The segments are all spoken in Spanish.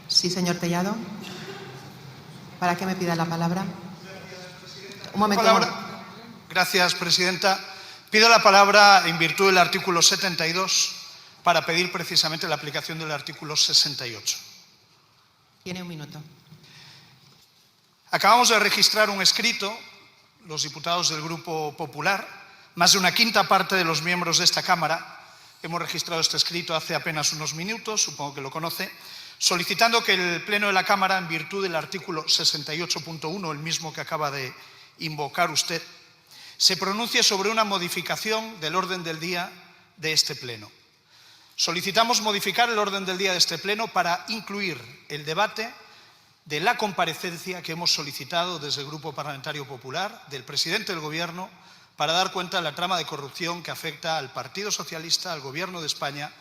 Sí, señor Tellado. ¿Para qué me pida la palabra? Un momento. Gracias, presidenta. Pido la palabra en virtud del artículo 72 para pedir precisamente la aplicación del artículo 68. Tiene un minuto. Acabamos de registrar un escrito, los diputados del Grupo Popular, más de una quinta parte de los miembros de esta Cámara. Hemos registrado este escrito hace apenas unos minutos, supongo que lo conoce, solicitando que el Pleno de la Cámara, en virtud del artículo 68.1, el mismo que acaba de invocar usted, se pronuncie sobre una modificación del orden del día de este Pleno. Solicitamos modificar el orden del día de este Pleno para incluir el debate de la comparecencia que hemos solicitado desde el Grupo Parlamentario Popular del presidente del Gobierno para dar cuenta de la trama de corrupción que afecta al Partido Socialista, al Gobierno de España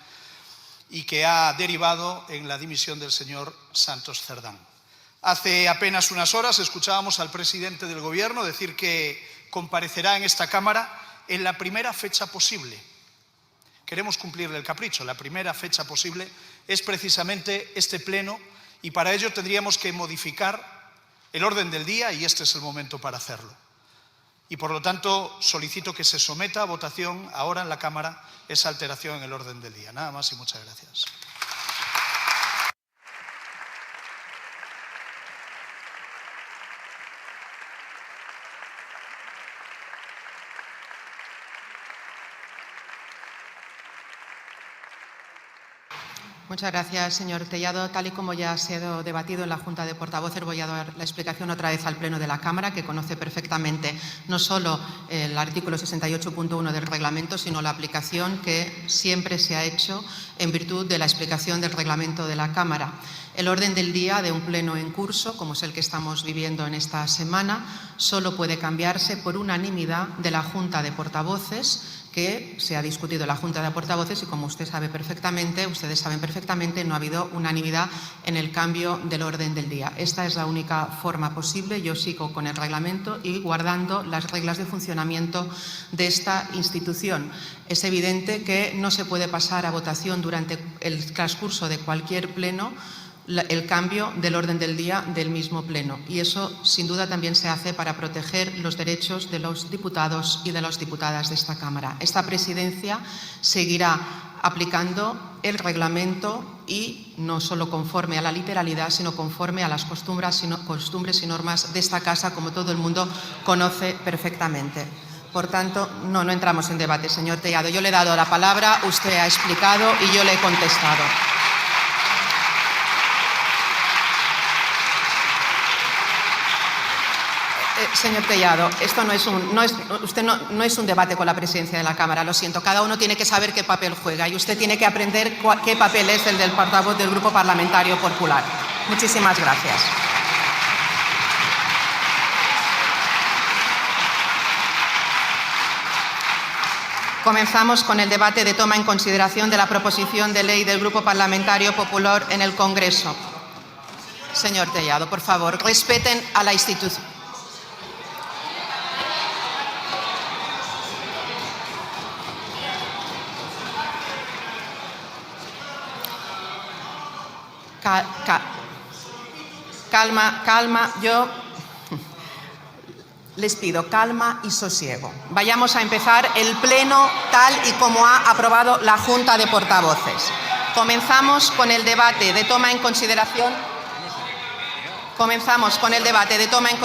y que ha derivado en la dimisión del señor Santos Cerdán. Hace apenas unas horas escuchábamos al presidente del Gobierno decir que comparecerá en esta Cámara en la primera fecha posible. Queremos cumplirle el capricho. La primera fecha posible es precisamente este Pleno y para ello tendríamos que modificar el orden del día y este es el momento para hacerlo. Y por lo tanto solicito que se someta a votación ahora en la Cámara esa alteración en el orden del día. Nada más y muchas gracias. Muchas gracias, señor Tellado. Tal y como ya ha sido debatido en la Junta de Portavoces, voy a dar la explicación otra vez al Pleno de la Cámara, que conoce perfectamente no solo el artículo 68.1 del reglamento, sino la aplicación que siempre se ha hecho en virtud de la explicación del reglamento de la Cámara. El orden del día de un pleno en curso, como es el que estamos viviendo en esta semana, solo puede cambiarse por unanimidad de la Junta de Portavoces, que se ha discutido en la Junta de Portavoces y, como ustedes saben perfectamente, no ha habido unanimidad en el cambio del orden del día. Esta es la única forma posible. Yo sigo con el reglamento y guardando las reglas de funcionamiento de esta institución. Es evidente que no se puede pasar a votación durante el transcurso de cualquier pleno el cambio del orden del día del mismo pleno. Y eso, sin duda, también se hace para proteger los derechos de los diputados y de las diputadas de esta Cámara. Esta presidencia seguirá aplicando el reglamento y no solo conforme a la literalidad, sino conforme a las costumbres y normas de esta casa, como todo el mundo conoce perfectamente. Por tanto, no entramos en debate, señor Tellado. Yo le he dado la palabra, usted ha explicado y yo le he contestado. Señor Tellado, esto no es un debate con la presidencia de la Cámara, lo siento. Cada uno tiene que saber qué papel juega y usted tiene que aprender qué papel es el del portavoz del Grupo Parlamentario Popular. Muchísimas gracias. Comenzamos con el debate de toma en consideración de la proposición de ley del Grupo Parlamentario Popular en el Congreso. Señor Tellado, por favor, respeten a la institución. Calma, yo les pido calma y sosiego. Vayamos a empezar el pleno tal y como ha aprobado la Junta de Portavoces. Comenzamos con el debate de toma en consideración. Comenzamos con el debate de toma en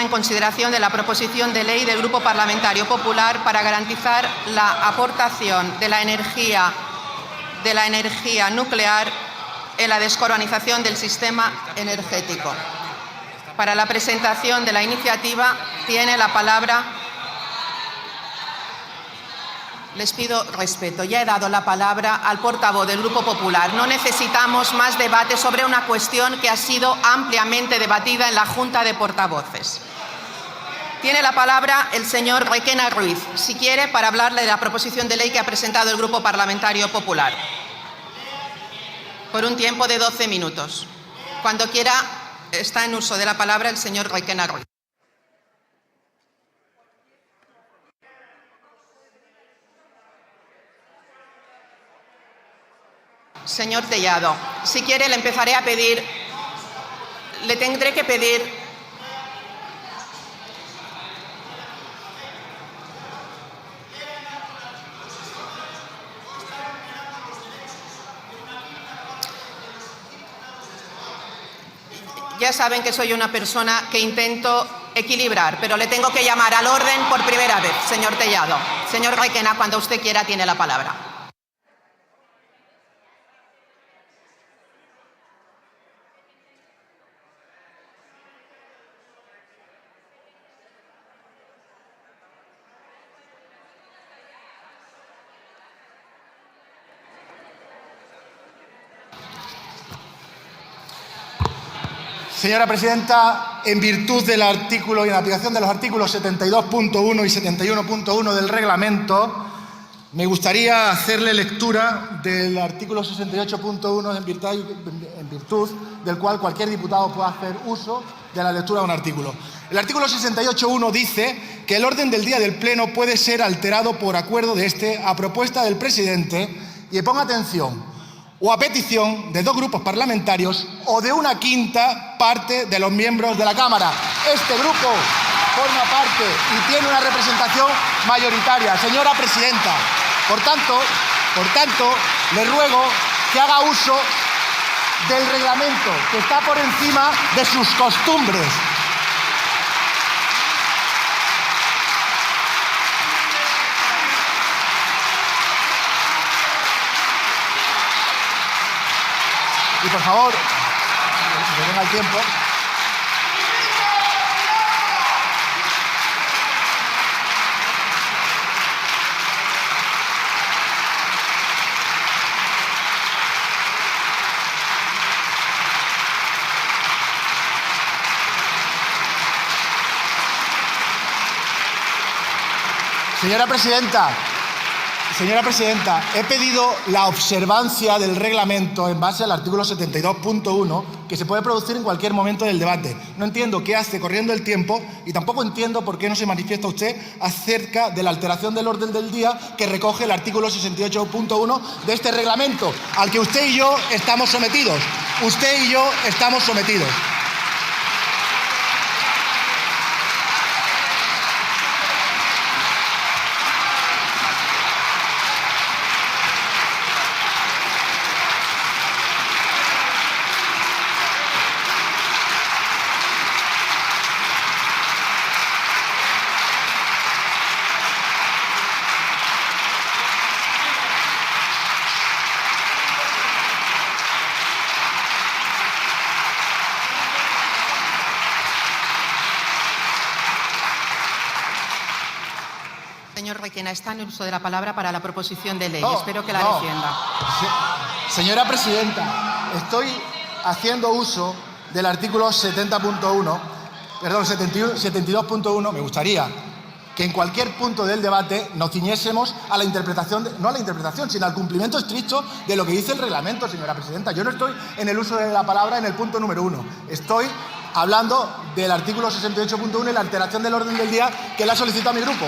consideración de la proposición de ley del Grupo Parlamentario Popular para garantizar la aportación de la energía nuclear en la descarbonización del sistema energético. Para la presentación de la iniciativa tiene la palabra. Les pido respeto. Ya he dado la palabra al portavoz del Grupo Popular. No necesitamos más debate sobre una cuestión que ha sido ampliamente debatida en la Junta de Portavoces. Tiene la palabra el señor Requena Ruiz, si quiere, para hablarle de la proposición de ley que ha presentado el Grupo Parlamentario Popular. Por un tiempo de 12 minutos. Cuando quiera, está en uso de la palabra el señor Requena Ruiz. Señor Tellado, si quiere le empezaré a pedir, le tendré que pedir ya saben que soy una persona que intento equilibrar, pero le tengo que llamar al orden por primera vez, señor Tellado. Señor Requena, cuando usted quiera tiene la palabra. Señora presidenta, en virtud del artículo y en aplicación de los artículos 72.1 y 71.1 del reglamento, me gustaría hacerle lectura del artículo 68.1 en virtud del cual cualquier diputado puede hacer uso de la lectura de un artículo. El artículo 68.1 dice que el orden del día del Pleno puede ser alterado por acuerdo de este a propuesta del presidente y ponga atención, o a petición de 2 grupos parlamentarios o de 1/5 parte de los miembros de la Cámara. Este grupo forma parte y tiene una representación mayoritaria. Señora presidenta, por tanto, le ruego que haga uso del reglamento, que está por encima de sus costumbres. Y por favor, que venga el tiempo. Señora Presidenta, he pedido la observancia del reglamento en base al artículo 72.1, que se puede producir en cualquier momento del debate. No entiendo qué hace corriendo el tiempo y tampoco entiendo por qué no se manifiesta usted acerca de la alteración del orden del día que recoge el artículo 68.1 de este reglamento, al que usted y yo estamos sometidos. Usted y yo estamos sometidos. Señor Requena, está en el uso de la palabra para la proposición de ley. Espero que la no. defienda. Señora presidenta, estoy haciendo uso del artículo 72.1. Me gustaría que en cualquier punto del debate nos ciñésemos a la interpretación, no a la interpretación, sino al cumplimiento estricto de lo que dice el reglamento, señora presidenta. Yo no estoy en el uso de la palabra en el punto número 1. Estoy hablando del artículo 68.1 y la alteración del orden del día que le ha solicitado mi grupo.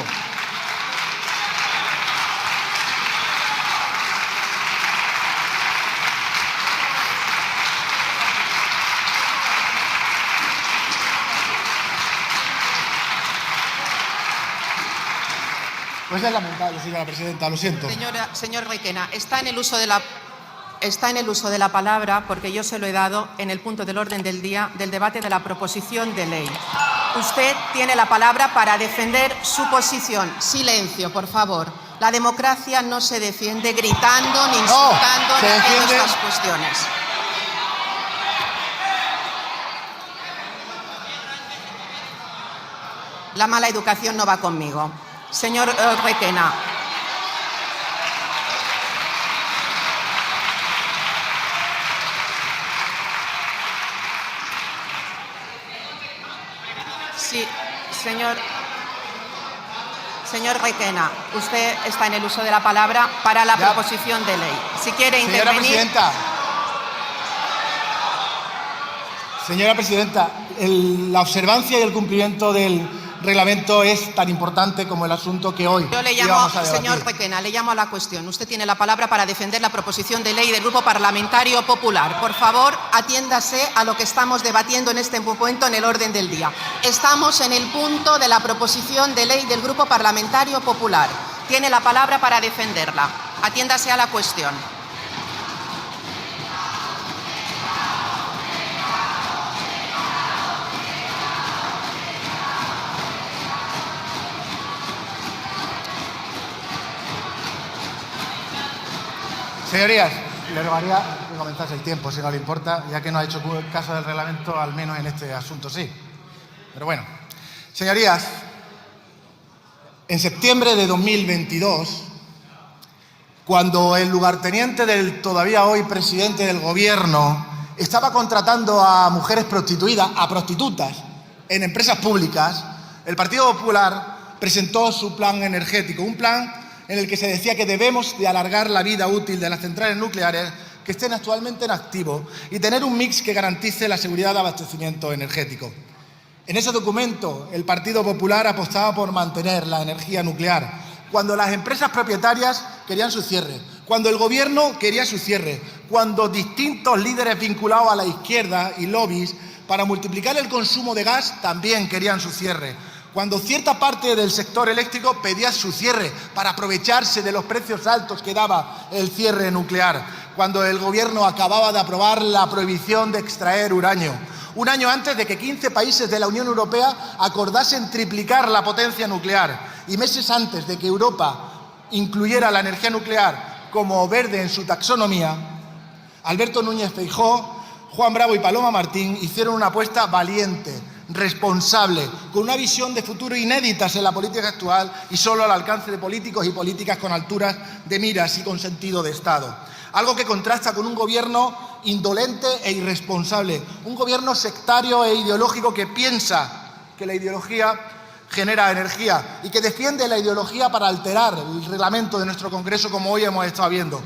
Pues es lamentable, señora presidenta, lo siento. Señor Requena, está en el uso de la palabra porque yo se lo he dado en el punto del orden del día del debate de la proposición de ley. Usted tiene la palabra para defender su posición. Silencio, por favor. La democracia no se defiende gritando, ni insultando, ni haciendo estas cuestiones. La mala educación no va conmigo. Señor Requena. Sí, señor Requena, usted está en el uso de la palabra para la proposición de ley. Si quiere intervenir... Señora presidenta, la observancia y el cumplimiento del reglamento es tan importante como el asunto que hoy Yo le llamo, íbamos a debatir. señor Requena, le llamo a la cuestión. Usted tiene la palabra para defender la proposición de ley del Grupo Parlamentario Popular. Por favor, atiéndase a lo que estamos debatiendo en este momento en el orden del día. Estamos en el punto de la proposición de ley del Grupo Parlamentario Popular. Tiene la palabra para defenderla. Atiéndase a la cuestión. Señorías, le rogaría que comenzase el tiempo, si no le importa, ya que no ha hecho caso del reglamento, al menos en este asunto sí. Pero bueno, señorías, en septiembre de 2022, cuando el lugarteniente del todavía hoy presidente del Gobierno estaba contratando a mujeres prostituidas, a prostitutas, en empresas públicas, el Partido Popular presentó su plan energético, un plan en el que se decía que debemos de alargar la vida útil de las centrales nucleares que estén actualmente en activo y tener un mix que garantice la seguridad de abastecimiento energético. En ese documento, el Partido Popular apostaba por mantener la energía nuclear, cuando las empresas propietarias querían su cierre, cuando el Gobierno quería su cierre, cuando distintos líderes vinculados a la izquierda y lobbies para multiplicar el consumo de gas también querían su cierre, cuando cierta parte del sector eléctrico pedía su cierre para aprovecharse de los precios altos que daba el cierre nuclear, cuando el Gobierno acababa de aprobar la prohibición de extraer uranio, un año antes de que 15 países de la Unión Europea acordasen triplicar la potencia nuclear y meses antes de que Europa incluyera la energía nuclear como verde en su taxonomía, Alberto Núñez Feijóo, Juan Bravo y Paloma Martín hicieron una apuesta valiente, responsable, con una visión de futuro inéditas en la política actual y solo al alcance de políticos y políticas con alturas de miras y con sentido de Estado. Algo que contrasta con un gobierno indolente e irresponsable, un gobierno sectario e ideológico que piensa que la ideología genera energía y que defiende la ideología para alterar el reglamento de nuestro Congreso, como hoy hemos estado viendo.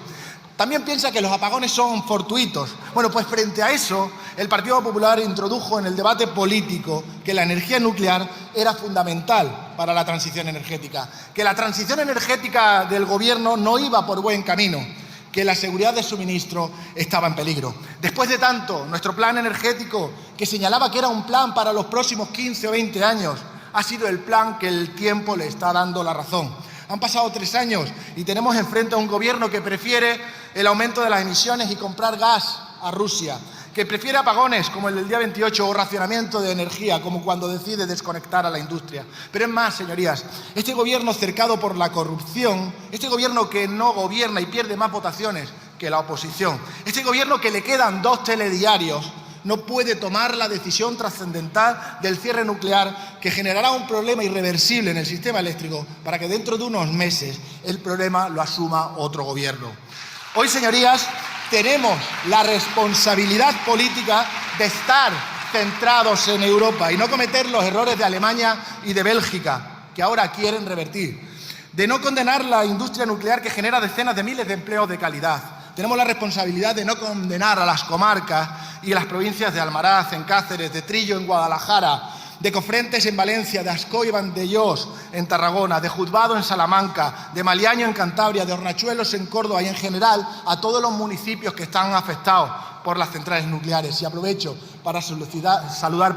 También piensa que los apagones son fortuitos. Bueno, pues frente a eso, el Partido Popular introdujo en el debate político que la energía nuclear era fundamental para la transición energética, que la transición energética del Gobierno no iba por buen camino, que la seguridad de suministro estaba en peligro. Después de tanto, nuestro plan energético, que señalaba que era un plan para los próximos 15 o 20 años, ha sido el plan que el tiempo le está dando la razón. Han pasado 3 años y tenemos enfrente a un Gobierno que prefiere el aumento de las emisiones y comprar gas a Rusia, que prefiere apagones como el del día 28 o racionamiento de energía como cuando decide desconectar a la industria. Pero es más, señorías, este Gobierno cercado por la corrupción, este Gobierno que no gobierna y pierde más votaciones que la oposición, este Gobierno que le quedan 2 telediarios, no puede tomar la decisión trascendental del cierre nuclear que generará un problema irreversible en el sistema eléctrico para que dentro de unos meses el problema lo asuma otro Gobierno. Hoy, señorías, tenemos la responsabilidad política de estar centrados en Europa y no cometer los errores de Alemania y de Bélgica, que ahora quieren revertir, de no condenar la industria nuclear que genera decenas de miles de empleos de calidad. Tenemos la responsabilidad de no condenar a las comarcas y las provincias de Almaraz, en Cáceres, de Trillo, en Guadalajara, de Cofrentes, en Valencia, de Ascó y Vandellós, en Tarragona, de Juzbado, en Salamanca, de Maliaño, en Cantabria, de Hornachuelos, en Córdoba y, en general, a todos los municipios que están afectados por las centrales nucleares. Y aprovecho para saludar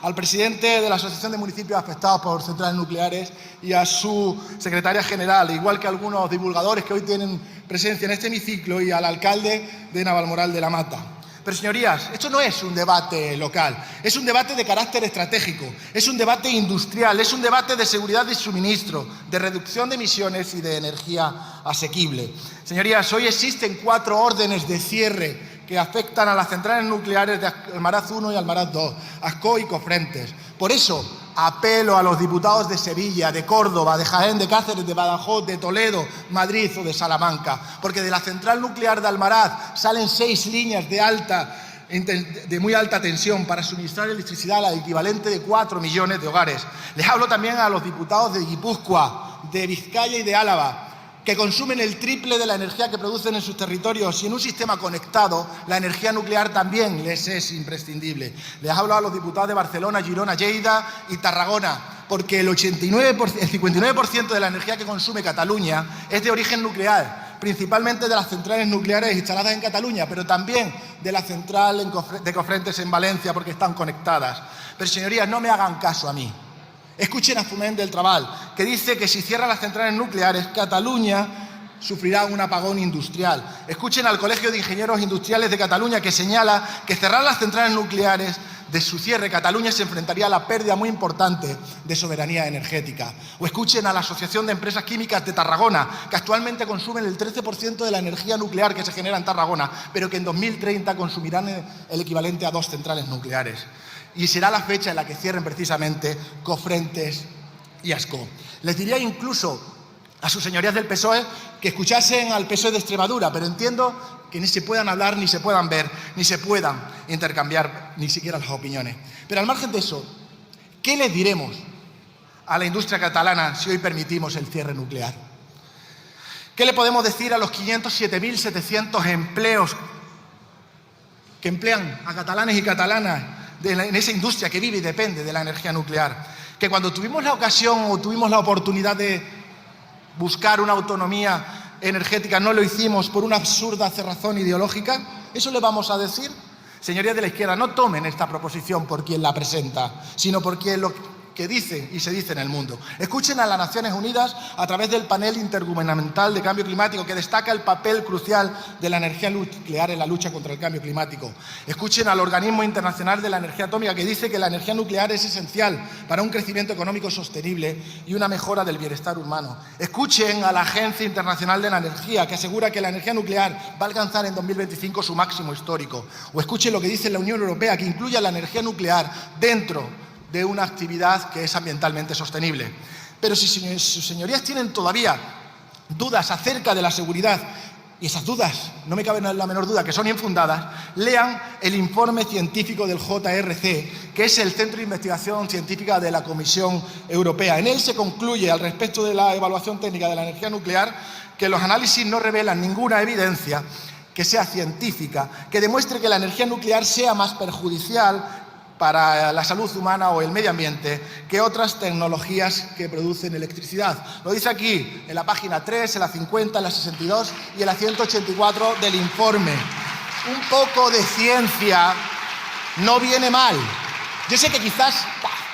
al presidente de la Asociación de Municipios Afectados por Centrales Nucleares y a su secretaria general, igual que a algunos divulgadores que hoy tienen presencia en este hemiciclo y al alcalde de Navalmoral de la Mata. Pero, señorías, esto no es un debate local, es un debate de carácter estratégico, es un debate industrial, es un debate de seguridad de suministro, de reducción de emisiones y de energía asequible. Señorías, hoy existen 4 órdenes de cierre que afectan a las centrales nucleares de Almaraz 1 y Almaraz 2, Ascó y Cofrentes. Por eso, apelo a los diputados de Sevilla, de Córdoba, de Jaén, de Cáceres, de Badajoz, de Toledo, Madrid o de Salamanca, porque de la central nuclear de Almaraz salen 6 líneas de muy alta tensión para suministrar electricidad al equivalente de 4 millones de hogares. Les hablo también a los diputados de Guipúzcoa, de Vizcaya y de Álava, que consumen el triple de la energía que producen en sus territorios, y en un sistema conectado la energía nuclear también les es imprescindible. Les hablo a los diputados de Barcelona, Girona, Lleida y Tarragona, porque el 59% de la energía que consume Cataluña es de origen nuclear, principalmente de las centrales nucleares instaladas en Cataluña, pero también de la central de Cofrentes en Valencia, porque están conectadas. Pero, señorías, no me hagan caso a mí. Escuchen a Foment del Trabal, que dice que si cierran las centrales nucleares, Cataluña sufrirá un apagón industrial. Escuchen al Colegio de Ingenieros Industriales de Cataluña, que señala que cerrar las centrales nucleares, de su cierre, Cataluña se enfrentaría a la pérdida muy importante de soberanía energética. O escuchen a la Asociación de Empresas Químicas de Tarragona, que actualmente consumen el 13% de la energía nuclear que se genera en Tarragona, pero que en 2030 consumirán el equivalente a 2 centrales nucleares. Y será la fecha en la que cierren precisamente Cofrentes y Ascó. Les diría incluso a sus señorías del PSOE que escuchasen al PSOE de Extremadura, pero entiendo que ni se puedan hablar, ni se puedan ver, ni se puedan intercambiar ni siquiera las opiniones. Pero al margen de eso, ¿qué les diremos a la industria catalana si hoy permitimos el cierre nuclear? ¿Qué le podemos decir a los 507.700 empleos que emplean a catalanes y catalanas en esa industria que vive y depende de la energía nuclear? Que cuando tuvimos la ocasión o tuvimos la oportunidad de buscar una autonomía energética no lo hicimos por una absurda cerrazón ideológica. ¿Eso le vamos a decir? Señorías de la izquierda, no tomen esta proposición por quien la presenta, sino por quien lo que dice y se dice en el mundo. Escuchen a las Naciones Unidas a través del panel intergubernamental de cambio climático, que destaca el papel crucial de la energía nuclear en la lucha contra el cambio climático. Escuchen al Organismo Internacional de la Energía Atómica, que dice que la energía nuclear es esencial para un crecimiento económico sostenible y una mejora del bienestar humano. Escuchen a la Agencia Internacional de la Energía, que asegura que la energía nuclear va a alcanzar en 2025 su máximo histórico. O escuchen lo que dice la Unión Europea, que incluye a la energía nuclear dentro de una actividad que es ambientalmente sostenible. Pero si sus señorías tienen todavía dudas acerca de la seguridad, y esas dudas, no me cabe la menor duda que son infundadas, lean el informe científico del JRC, que es el Centro de Investigación Científica de la Comisión Europea. En él se concluye, al respecto de la evaluación técnica de la energía nuclear, que los análisis no revelan ninguna evidencia que sea científica, que demuestre que la energía nuclear sea más perjudicial para la salud humana o el medio ambiente que otras tecnologías que producen electricidad. Lo dice aquí, en la página 3, en la 50, en la 62 y en la 184 del informe. Un poco de ciencia no viene mal. Yo sé que quizás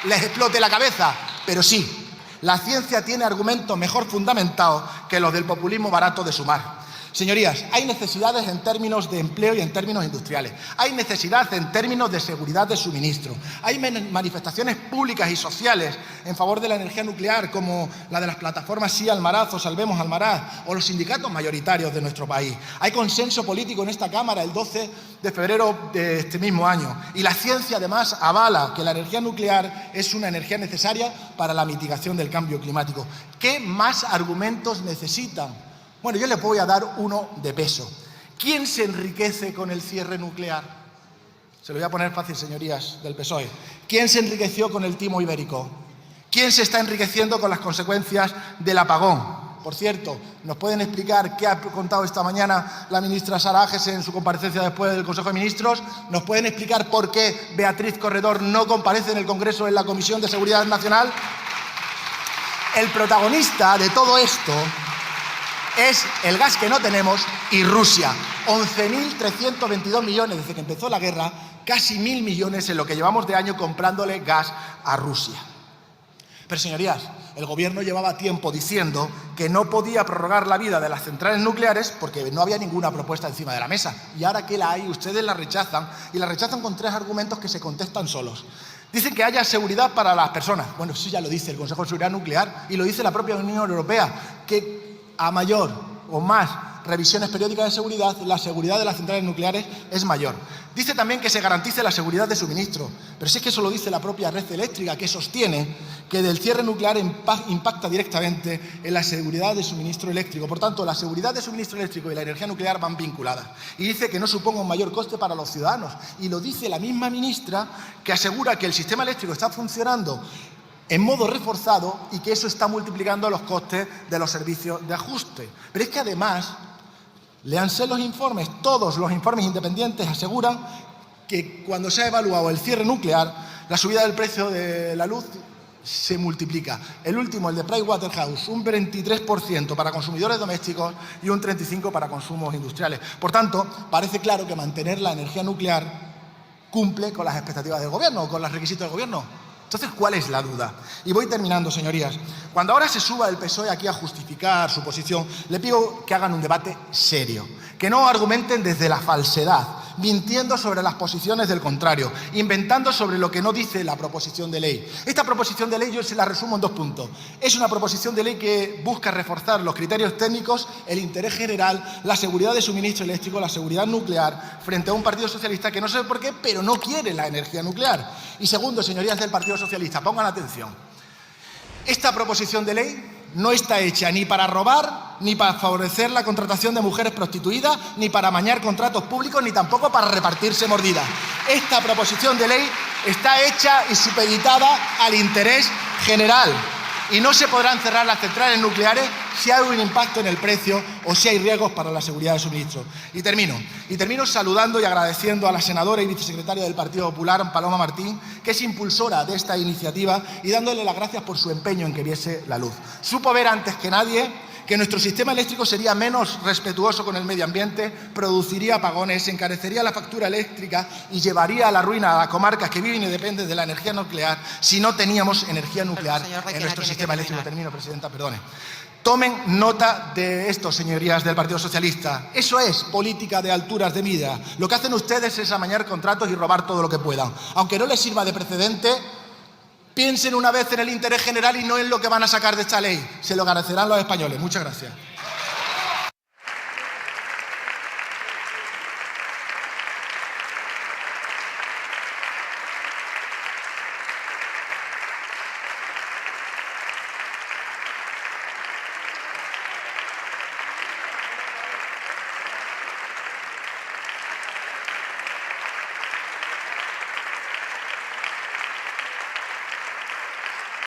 les explote la cabeza, pero sí, la ciencia tiene argumentos mejor fundamentados que los del populismo barato de Sumar. Señorías, hay necesidades en términos de empleo y en términos industriales. Hay necesidad en términos de seguridad de suministro. Hay manifestaciones públicas y sociales en favor de la energía nuclear, como la de las plataformas Sí Almaraz o Salvemos Almaraz, o los sindicatos mayoritarios de nuestro país. Hay consenso político en esta Cámara el 12 de febrero de este mismo año. Y la ciencia, además, avala que la energía nuclear es una energía necesaria para la mitigación del cambio climático. ¿Qué más argumentos necesitan? Bueno, yo les voy a dar uno de peso. ¿Quién se enriquece con el cierre nuclear? Se lo voy a poner fácil, señorías del PSOE. ¿Quién se enriqueció con el timo ibérico? ¿Quién se está enriqueciendo con las consecuencias del apagón? Por cierto, ¿nos pueden explicar qué ha contado esta mañana la ministra Sara Agesen en su comparecencia después del Consejo de Ministros? ¿Nos pueden explicar por qué Beatriz Corredor no comparece en el Congreso en la Comisión de Seguridad Nacional? El protagonista de todo esto es el gas que no tenemos y Rusia. 11.322 millones desde que empezó la guerra, casi 1.000 millones en lo que llevamos de año comprándole gas a Rusia. Pero, señorías, el Gobierno llevaba tiempo diciendo que no podía prorrogar la vida de las centrales nucleares porque no había ninguna propuesta encima de la mesa. Y ahora que la hay, ustedes la rechazan, y la rechazan con 3 argumentos que se contestan solos. Dicen que haya seguridad para las personas. Bueno, eso ya lo dice el Consejo de Seguridad Nuclear y lo dice la propia Unión Europea, que a mayor o más revisiones periódicas de seguridad, la seguridad de las centrales nucleares es mayor. Dice también que se garantice la seguridad de suministro, pero si es que eso lo dice la propia red eléctrica, que sostiene que del cierre nuclear impacta directamente en la seguridad de suministro eléctrico. Por tanto, la seguridad de suministro eléctrico y la energía nuclear van vinculadas. Y dice que no suponga un mayor coste para los ciudadanos. Y lo dice la misma ministra, que asegura que el sistema eléctrico está funcionando en modo reforzado y que eso está multiplicando los costes de los servicios de ajuste. Pero es que además, léanse los informes, todos los informes independientes aseguran que cuando se ha evaluado el cierre nuclear, la subida del precio de la luz se multiplica. El último, el de Pricewaterhouse, un 23% para consumidores domésticos y un 35% para consumos industriales. Por tanto, parece claro que mantener la energía nuclear cumple con las expectativas del Gobierno o con los requisitos del Gobierno. Entonces, ¿cuál es la duda? Y voy terminando, señorías. Cuando ahora se suba el PSOE aquí a justificar su posición, le pido que hagan un debate serio, que no argumenten desde la falsedad, mintiendo sobre las posiciones del contrario, inventando sobre lo que no dice la proposición de ley. Esta proposición de ley yo se la resumo en 2 puntos. Es una proposición de ley que busca reforzar los criterios técnicos, el interés general, la seguridad de suministro eléctrico, la seguridad nuclear, frente a un Partido Socialista que no sé por qué, pero no quiere la energía nuclear. Y segundo, señorías del Partido Socialista, pongan atención. Esta proposición de ley no está hecha ni para robar, ni para favorecer la contratación de mujeres prostituidas, ni para amañar contratos públicos, ni tampoco para repartirse mordidas. Esta proposición de ley está hecha y supeditada al interés general. Y no se podrán cerrar las centrales nucleares si hay un impacto en el precio o si hay riesgos para la seguridad de suministro. Y termino saludando y agradeciendo a la senadora y vicesecretaria del Partido Popular, Paloma Martín, que es impulsora de esta iniciativa, y dándole las gracias por su empeño en que viese la luz. Supo ver antes que nadie que nuestro sistema eléctrico sería menos respetuoso con el medio ambiente, produciría apagones, encarecería la factura eléctrica y llevaría a la ruina a las comarcas que viven y dependen de la energía nuclear si no teníamos energía nuclear en nuestro sistema eléctrico. Termino, presidenta, perdone. Tomen nota de esto, señorías del Partido Socialista. Eso es política de alturas de mira. Lo que hacen ustedes es amañar contratos y robar todo lo que puedan. Aunque no les sirva de precedente, piensen una vez en el interés general y no en lo que van a sacar de esta ley. Se lo agradecerán los españoles. Muchas gracias.